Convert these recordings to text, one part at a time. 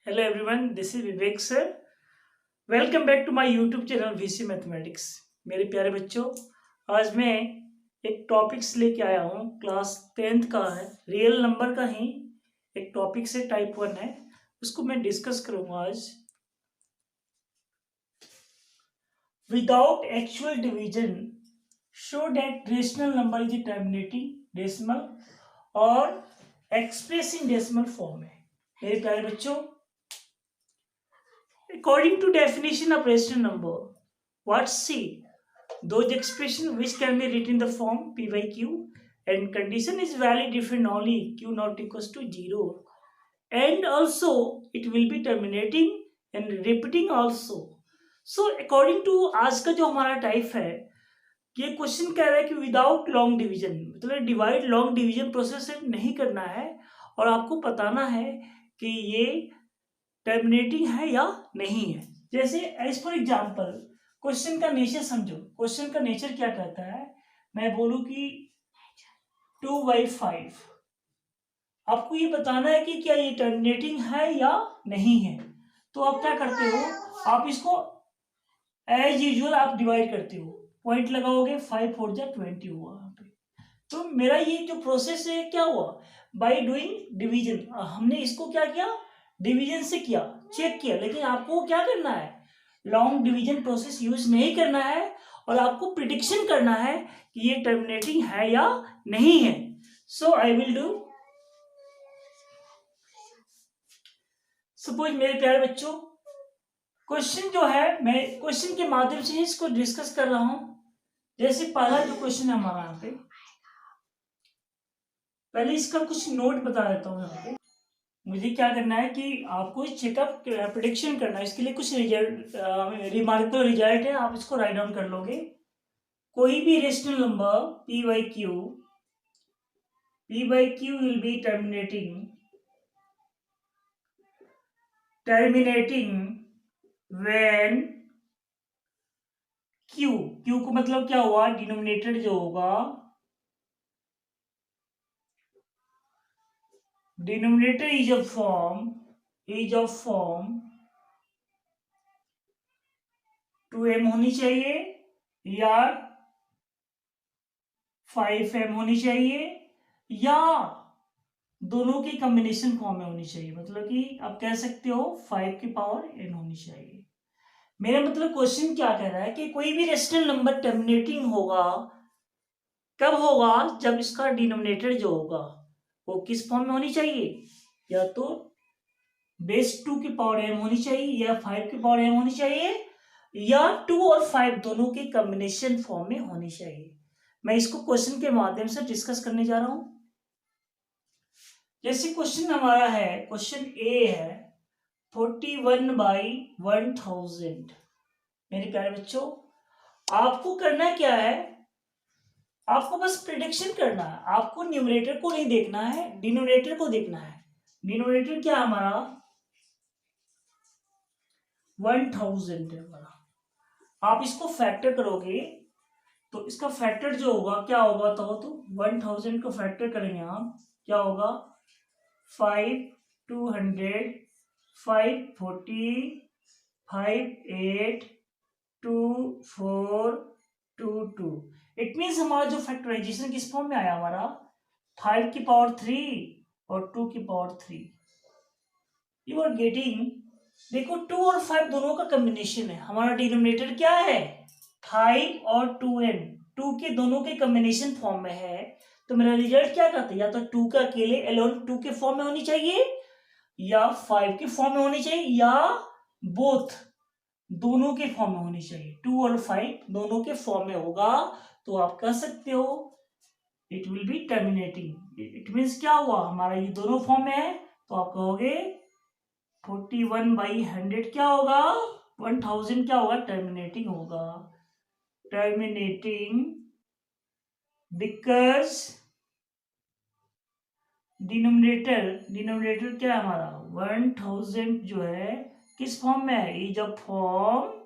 Hello everyone, this is Vivek sir. Welcome back to my YouTube channel VC mathematics. मेरे प्यारे बच्चों, आज मैं एक टॉपिक्स लेके आया हूँ। क्लास 10th का है, रियल नंबर का ही एक टॉपिक से टाइप 1 है, उसको मैं डिस्कस करूँगा आज। Without actual division show that rational number is terminating decimal और एक्सप्रेस इन डेसिमल फॉर्म है। मेरे प्यारे बच्चों, according to definition of rational number, what's C? Those expression which can be written in the form P by Q and condition is valid if and only Q not equals to 0, and also it will be terminating and repeating also. So according to आज का जो हमारा type है, ये question कह रहा है कि विदाउट लॉन्ग डिवीजन, मतलब डिवाइड लॉन्ग डिवीजन प्रोसेस से नहीं करना है और आपको बताना है कि ये टर्मिनेटिंग है या नहीं है। जैसे एज फॉर एग्जाम्पल क्वेश्चन का नेचर समझो। क्वेश्चन का नेचर क्या कहता है, मैं बोलूं कि 2/5, आपको ये बताना है कि क्या ये टर्मिनेटिंग है या नहीं है। तो आप क्या करते हो, आप इसको एज यूजुअल आप डिवाइड करते हो, पॉइंट लगाओगे, 5 4 जा 20 हुआ यहाँ पे। तो मेरा ये जो प्रोसेस है क्या हुआ, बाय डूइंग डिवीजन, हमने इसको क्या किया, डिवीजन से किया, चेक किया। लेकिन आपको क्या करना है, लॉन्ग डिवीजन प्रोसेस यूज नहीं करना है और आपको प्रिडिक्शन करना है कि ये टर्मिनेटिंग है या नहीं है। सो आई विल डू, सपोज मेरे प्यारे बच्चों, क्वेश्चन जो है मैं क्वेश्चन के माध्यम से इसको डिस्कस कर रहा हूं। जैसे पहला जो क्वेश्चन है हमारा यहाँ पे, पहले इसका कुछ नोट बता देता हूँ यहाँ पे। मुझे क्या करना है कि आपको चेकअप प्रिडिक्शन करना है, इसके लिए कुछ रिजल्ट, रिमार्केबल रिजल्ट है, आप इसको राइट डाउन कर लोगे। कोई भी rational number p by q will be terminating when q को मतलब क्या हुआ, डिनोमिनेटर जो होगा, denominator is of form 2m होनी चाहिए या 5m होनी चाहिए या दोनों की कॉम्बिनेशन फॉर्म में होनी चाहिए। मतलब कि आप कह सकते हो 5 की पावर n होनी चाहिए। मेरा मतलब क्वेश्चन क्या कह रहा है कि कोई भी रेशनल नंबर टर्मिनेटिंग होगा, कब होगा, जब इसका डिनोमिनेटर जो होगा वो किस फॉर्म में होनी चाहिए, या तो बेस 2 की पावर m होनी चाहिए या 5 की पावर m होनी चाहिए या 2 और 5 दोनों की कॉम्बिनेशन फॉर्म में होनी चाहिए। मैं इसको क्वेश्चन के माध्यम से डिस्कस करने जा रहा हूं। जैसे क्वेश्चन हमारा है, क्वेश्चन ए है 41/1000। मेरे प्यारे बच्चों, आपको करना क्या है, आपको बस प्रिडिक्शन करना है, आपको न्यूमरेटर को नहीं देखना है, डिनोमिनेटर को देखना है। डिनोमिनेटर क्या हमारा 1000 है हमारा। आप इसको फैक्टर करोगे तो इसका फैक्टर जो होगा क्या होगा, तो 1000 को फैक्टर करेंगे आप, क्या होगा, 5 200 540 582422। इट मीन्स हमारा जो फैक्टराइजेशन किस फॉर्म में आया, हमारा 5 की पावर 3 और 2 की पावर 3। यू आर गेटिंग, देखो 2 और 5 दोनों का कॉम्बिनेशन है, हमारा डिनोमिनेटर क्या है 5 और 2n, 2 के दोनों के कॉम्बिनेशन फॉर्म में है। तो मेरा रिजल्ट क्या कहता है, या तो 2 का अकेले एलोन 2 के फॉर्म में होनी चाहिए या 5 के फॉर्म में होनी चाहिए या बोथ दोनों के फॉर्म में होनी चाहिए। 2 और 5 दोनों के फॉर्म में होगा तो आप कह सकते हो it will be terminating. It means क्या हुआ, हमारा ये दोनों फॉर्म में है, तो आप कहोगे 41/100 क्या होगा, 1000 क्या होगा, टर्मिनेटिंग होगा। टर्मिनेटिंग बिकॉज डिनोमिनेटर क्या है हमारा 1000 जो है किस फॉर्म में है, इज ऑफ फॉर्म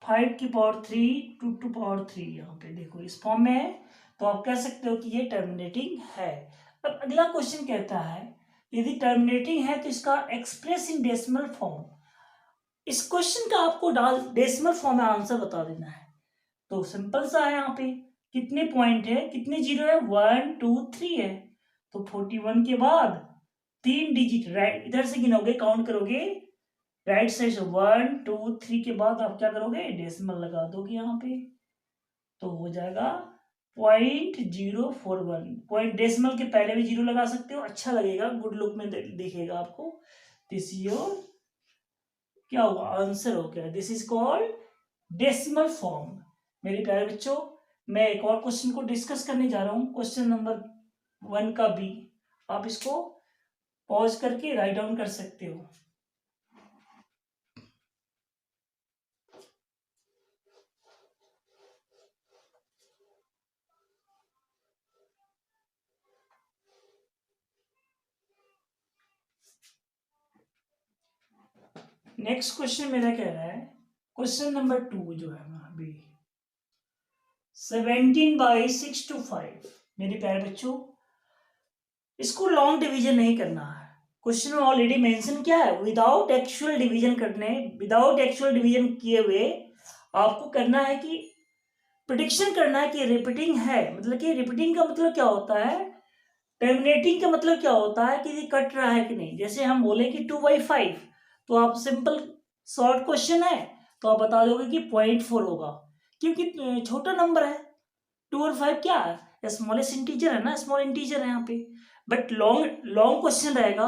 5 की पावर 3 2 टू पावर 3, यहाँ पे देखो इस फॉर्म में है, तो आप कह सकते हो कि ये टर्मिनेटिंग है। अब अगला क्वेश्चन कहता है यदि टर्मिनेटिंग है तो इसका एक्सप्रेस इन डेसिमल फॉर्म। इस क्वेश्चन का आपको डेसिमल फॉर्म में आंसर बता देना है। तो सिंपल सा है, यहाँ पे कितने पॉइंट है, कितने जीरो है, 1 2 3 है। तो 41 के बाद 3 डिजिट राइट इधर से गिनोगे, काउंट करोगे राइट साइड से 1 2 3 के बाद आप क्या करोगे, डेसिमल लगा दोगे यहाँ पे, तो हो जाएगा 0.041। पॉइंट डेसिमल के पहले भी जीरो लगा सकते हो, अच्छा लगेगा, गुड लुक में दिखेगा आपको। दिस योर क्या हुआ, आंसर हो गया। This is called decimal form. मेरे प्यारे बच्चों, मैं एक और क्वेश्चन को डिस्कस करने जा रहा हूँ, क्वेश्चन नंबर 1 का बी। आप इसको पॉज करके राइट डाउन कर सकते हो। नेक्स्ट क्वेश्चन मेरा कह रहा है, क्वेश्चन नंबर 2 जो है अभी 17/6 to 5। मेरे प्यारे बच्चों, इसको लॉन्ग डिवीजन नहीं करना है। क्वेश्चन में ऑलरेडी मेंशन क्या है, विदाउट एक्चुअल डिवीजन करने, विदाउट एक्चुअल डिवीजन किए हुए आपको करना है कि प्रिडिक्शन करना है कि रिपीटिंग है। मतलब कि रिपीटिंग का मतलब क्या होता है, टर्मिनेटिंग का मतलब क्या होता है कि ये कट रहा है कि नहीं। जैसे हम बोले कि 2/5, तो आप सिंपल शॉर्ट क्वेश्चन है तो आप बता दोगे कि 0.4 होगा, क्योंकि छोटा नंबर है। 2 और 5 क्या है, स्मॉलेस्ट इंटीजर है ना, स्मॉल इंटीजर है यहाँ पे। बट लॉन्ग लॉन्ग क्वेश्चन रहेगा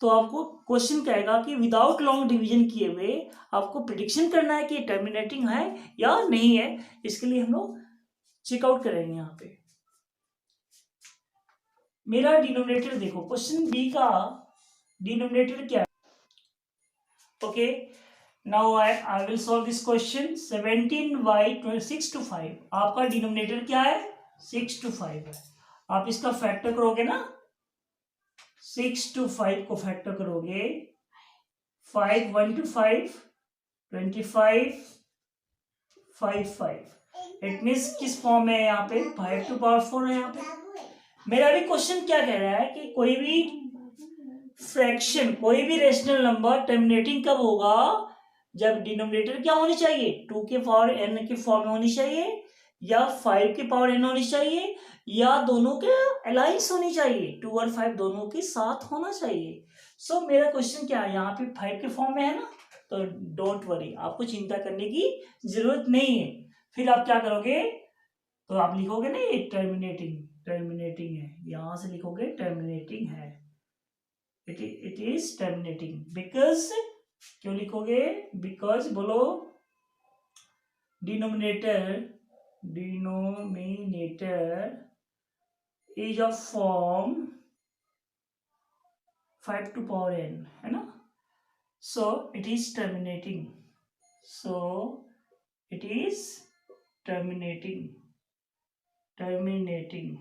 तो आपको क्वेश्चन कहेगा कि विदाउट लॉन्ग डिवीजन किए हुए आपको प्रिडिक्शन करना है कि टर्मिनेटिंग है या नहीं है। इसके लिए हम लोग चेकआउट करेंगे यहाँ पे। मेरा डिनोमिनेटर देखो, क्वेश्चन बी का डिनोमिनेटर क्या है। Okay, now I will solve this question. 17/6 to 5, आपका डिनोमिनेटर क्या है, 6 to 5 है। आप इसका फैक्टर करोगे ना, 6 to 5 को फैक्टर करोगे, 5 1 to 5 25 5 5। इट मीन्स किस फॉर्म में है यहाँ पे, 5 to power 4 है यहाँ पे। मेरा भी क्वेश्चन क्या कह रहा है कि कोई भी फ्रैक्शन, कोई भी रेशनल नंबर टर्मिनेटिंग कब होगा, जब डिनोमिनेटर क्या होनी चाहिए, 2 के पावर n के फॉर्म में होनी चाहिए, या 5 के पावर n होनी चाहिए, या दोनों के अलाइंस होनी चाहिए, 2 और 5 दोनों के साथ होना चाहिए। सो मेरा क्वेश्चन क्या है, यहाँ पे 5 के फॉर्म में है ना, तो डोंट वरी, आपको चिंता करने की जरूरत नहीं है। फिर आप क्या करोगे, तो आप लिखोगे ना ये टर्मिनेटिंग, टर्मिनेटिंग है, यहां से लिखोगे टर्मिनेटिंग है, इट इज टर्मिनेटिंग बिकॉज, क्यों लिखोगे, बिकॉज बोलो, denominator is of form 5 to power n, है ना। So it is terminating, so it is terminating, terminating.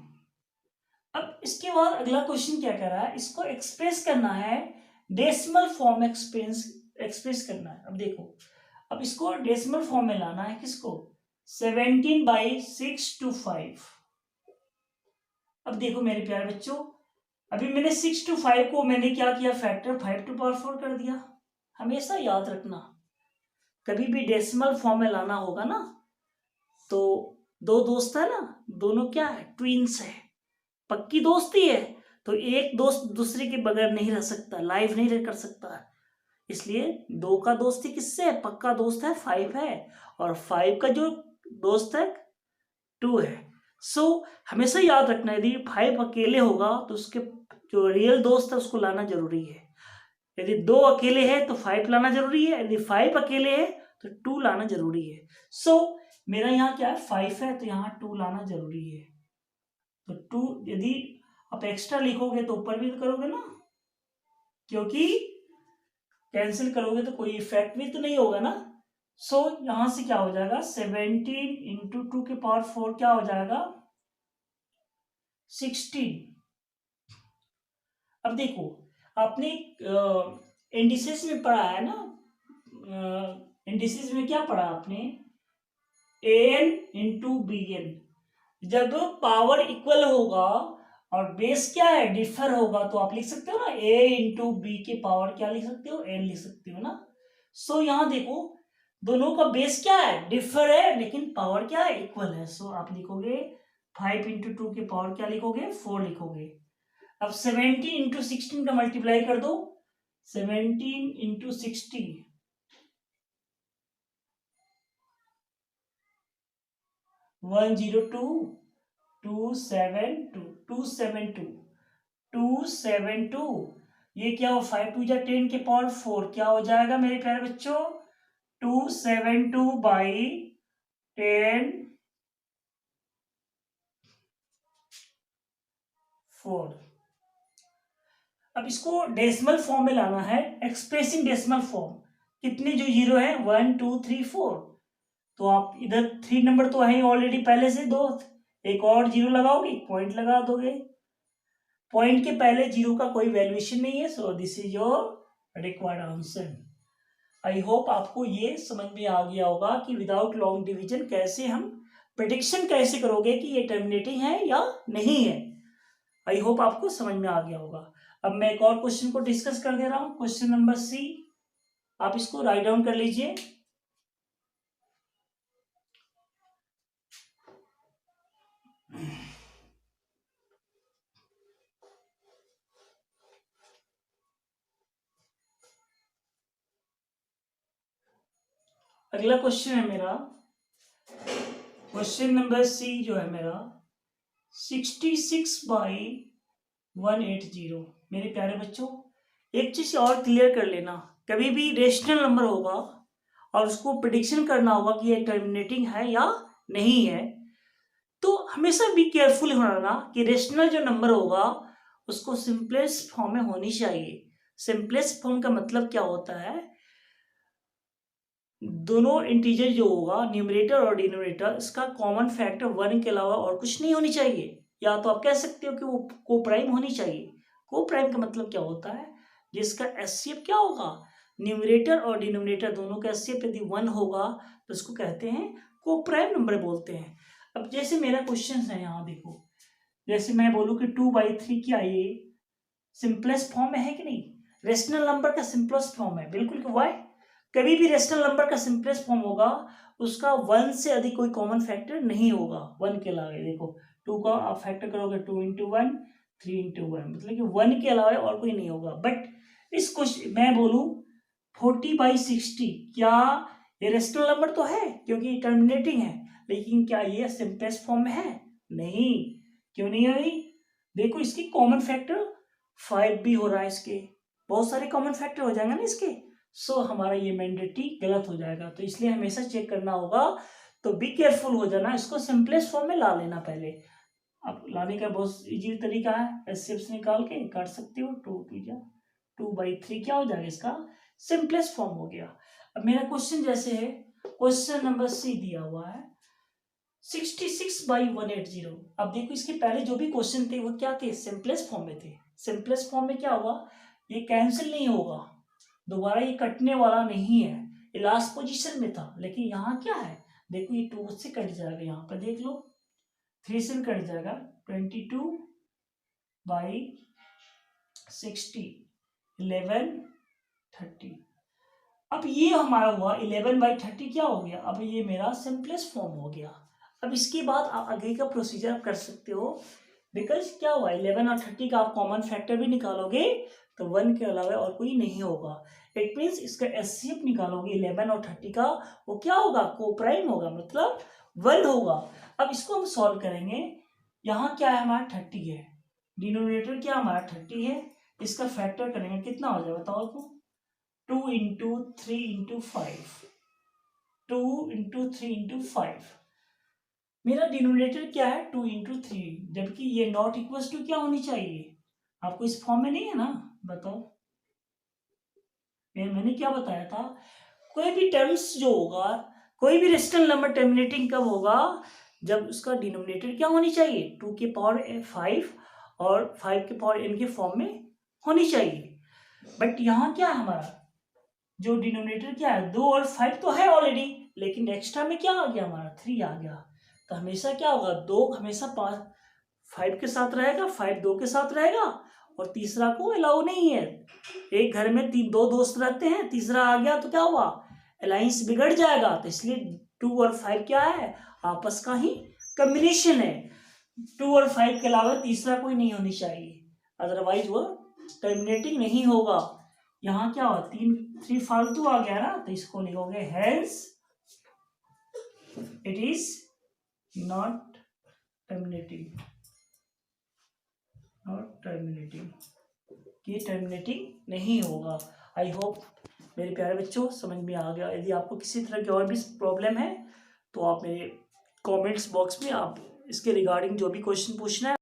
अब इसके बाद अगला क्वेश्चन क्या कर रहा है, इसको एक्सप्रेस करना है, डेसिमल फॉर्म एक्सप्रेस करना है। अब देखो, अब इसको डेसिमल फॉर्म में लाना है, किसको, 17/6 to 5। अब देखो मेरे प्यारे बच्चों, अभी मैंने 6 to 5 को मैंने क्या किया, फैक्टर 5 to power 4 कर दिया। हमेशा याद रखना, कभी भी डेसिमल फॉर्म में लाना होगा ना, तो दो दोस्त है ना, दोनों क्या है, ट्विंस है, पक्की दोस्ती है, तो एक दोस्त दूसरे के बगैर नहीं रह सकता, लाइव नहीं रह कर सकता। इसलिए दो का दोस्ती किससे है, पक्का दोस्त है 5 है, और 5 का जो दोस्त है 2 है। सो हमेशा याद रखना, यदि 5 अकेले होगा तो उसके जो रियल दोस्त है उसको लाना जरूरी है। यदि 2 अकेले है तो 5 लाना जरूरी है, यदि 5 अकेले है तो 2 लाना जरूरी है। सो मेरा यहाँ क्या है, 5 है तो यहाँ 2 लाना जरूरी है। तो 2 यदि आप एक्स्ट्रा लिखोगे तो ऊपर भी तो करोगे ना, क्योंकि कैंसिल करोगे तो कोई इफेक्ट भी तो नहीं होगा ना। सो यहां से क्या हो जाएगा, 17 इंटू 2 के पावर 4 क्या हो जाएगा, 16। अब देखो, आपने इंडिसेस में पढ़ा है ना, इंडिसेस में क्या पढ़ा आपने, an इंटू bn। जब पावर इक्वल होगा और बेस क्या है, डिफर होगा, तो आप लिख सकते हो ना a इंटू बी के पावर क्या लिख सकते हो, n लिख सकते हो ना। सो यहां देखो दोनों का बेस क्या है, डिफर है, लेकिन पावर क्या है, इक्वल है। सो आप लिखोगे 5 इंटू टू के पावर क्या लिखोगे, 4 लिखोगे। अब 17 इंटू 16 का मल्टीप्लाई कर दो, 17 इंटू 60 102 272 272 272। ये क्या हो, 5 टू जा 10 के पावर 4 क्या हो जाएगा मेरे प्यारे बच्चों, 272 बाई 10 4। अब इसको डेसिमल फॉर्म में लाना है, एक्सप्रेसिंग डेसिमल फॉर्म। कितने जो जीरो है, 1 2 3 4। तो आप इधर 3 नंबर तो है ऑलरेडी पहले से, दो एक और जीरो लगाओगे, पॉइंट लगा दोगे। पॉइंट के पहले जीरो का कोई वैल्यूएशन नहीं है, so this is your required answer. I hope आपको ये समझ में आ गया होगा कि विदाउट लॉन्ग डिवीजन कैसे हम प्रेडिक्शन कैसे करोगे कि ये टर्मिनेटिंग है या नहीं है। आई होप आपको समझ में आ गया होगा। अब मैं एक और क्वेश्चन को डिस्कस कर दे रहा हूं, क्वेश्चन नंबर सी। आप इसको राइट डाउन कर लीजिए। अगला क्वेश्चन है मेरा, क्वेश्चन नंबर सी जो है मेरा 66 बाई 180। मेरे प्यारे बच्चों एक चीज और क्लियर कर लेना, कभी भी रेशनल नंबर होगा और उसको प्रिडिक्शन करना होगा कि ये टर्मिनेटिंग है या नहीं है, तो हमेशा भी केयरफुल होना ना कि रेशनल जो नंबर होगा उसको सिंपलेस्ट फॉर्म में होनी चाहिए। सिंपलेस्ट फॉर्म का मतलब क्या होता है, दोनों इंटीजर जो होगा न्यूमरेटर और डिनोमिनेटर, इसका कॉमन फैक्टर 1 के अलावा और कुछ नहीं होनी चाहिए। या तो आप कह सकते हो कि वो को प्राइम होनी चाहिए। को प्राइम का मतलब क्या होता है, जिसका एचसीएफ क्या होगा, न्यूमरेटर और डिनोमिनेटर दोनों का एचसीएफ यदि 1 होगा तो उसको कहते हैं को प्राइम नंबर बोलते हैं। अब जैसे मेरा क्वेश्चन है यहाँ देखो, जैसे मैं बोलूँ कि 2/3 क्या ये सिंपलेस्ट फॉर्म में है कि नहीं, रेशनल नंबर का सिंपलेस्ट फॉर्म है बिल्कुल। वाई, कभी भी रेशनल नंबर का सिंपलेस्ट फॉर्म होगा उसका 1 से अधिक कोई कॉमन फैक्टर नहीं होगा 1 के अलावा। देखो 2 का आप फैक्टर करोगे 2 इंटू 1 3 इंटू 1, मतलब कि 1 के अलावा और कोई नहीं होगा। बट इस क्वेश्चन मैं बोलूं 40/60 क्या ये रेशनल नंबर तो है क्योंकि टर्मिनेटिंग है, लेकिन क्या ये सिंपलेस्ट फॉर्म में है, नहीं। क्यों नहीं है भाई, देखो इसकी कॉमन फैक्टर 5 भी हो रहा है, इसके बहुत सारे कॉमन फैक्टर हो जाएंगे ना इसके। सो हमारा ये मैंडेटरी गलत हो जाएगा, तो इसलिए हमेशा चेक करना होगा। तो बी केयरफुल हो जाना, इसको सिंपलेस्ट फॉर्म में ला लेना पहले। अब लाने का बहुत इजी तरीका है, एचसीएफ निकाल के काट सकते हो, 2/3 क्या हो जाएगा, इसका सिंपलेस्ट फॉर्म हो गया। अब मेरा क्वेश्चन जैसे है, क्वेश्चन नंबर सी दिया हुआ है 66/180। अब देखो इसके पहले जो भी क्वेश्चन थे वो क्या थे, सिंपलेस्ट फॉर्म में थे। सिंपलेस्ट फॉर्म में क्या हुआ, ये कैंसिल नहीं होगा, दोबारा ये कटने वाला नहीं है, ये लास्ट पोजीशन में था। लेकिन यहाँ क्या है, देखो ये 2 से कट जाएगा, यहाँ पर देख लो 3 से कट जाएगा, 22/60 1130। अब ये हमारा हुआ 11/30 क्या हो गया, अब ये मेरा सिंपलेस्ट फॉर्म हो गया। अब इसके बाद आप आगे का प्रोसीजर आप कर सकते हो, बिकॉज क्या हुआ 11 और 30 का आप कॉमन फैक्टर भी निकालोगे तो 1 के अलावा और कोई नहीं होगा। इट मीन्स इसका एचसीएफ निकालोगे 11 और 30 का, वो क्या होगा, को प्राइम होगा, मतलब 1 होगा। अब इसको हम सॉल्व करेंगे, यहाँ क्या है हमारा 30 है, डिनोमिनेटर क्या हमारा 30 है, इसका फैक्टर करेंगे कितना हो जाएगा बताओ तो, 2 इंटू 3 इंटू 5, 2 इंटू 3 इंटू 5। मेरा डिनोमिनेटर क्या है 2 इंटू 3, जबकि ये नॉट इक्वल टू क्या होनी चाहिए, आपको इस फॉर्म में नहीं है ना, बताओ। मैंने क्या बताया था, कोई भी टर्म्स जो होगा, कोई भी रेशनल नंबर टर्मिनेटिंग कब होगा, जब उसका डिनोमिनेटर क्या होनी चाहिए 2 के पावर 5 और 5 के पावर n के फॉर्म में होनी चाहिए। बट यहाँ क्या है हमारा, जो डिनोमिनेटर क्या है 2 और 5 तो है ऑलरेडी, लेकिन एक्स्ट्रा में क्या आ गया हमारा 3 आ गया। तो हमेशा क्या होगा, 2 हमेशा 5 के साथ रहेगा, 5 2 के साथ रहेगा, और तीसरा को अलाउ नहीं है। एक घर में दो दोस्त रहते हैं, तीसरा आ गया तो क्या हुआ, अलायंस बिगड़ जाएगा। तो इसलिए 2 और 5 क्या है, आपस का ही कॉम्बिनेशन है। 2 और 5 के अलावा तीसरा कोई नहीं होनी चाहिए, अदरवाइज वो टर्मिनेटिंग नहीं होगा। यहाँ क्या हुआ, 3 फालतू आ गया ना, तो इसको लिखोगे hence it is not terminating, not terminating, ये टर्मिनेटिंग नहीं होगा। आई होप मेरे प्यारे बच्चों समझ में आ गया। यदि आपको किसी तरह की और भी प्रॉब्लम है तो आप मेरे कमेंट्स बॉक्स में आप इसके रिगार्डिंग जो भी क्वेश्चन पूछना है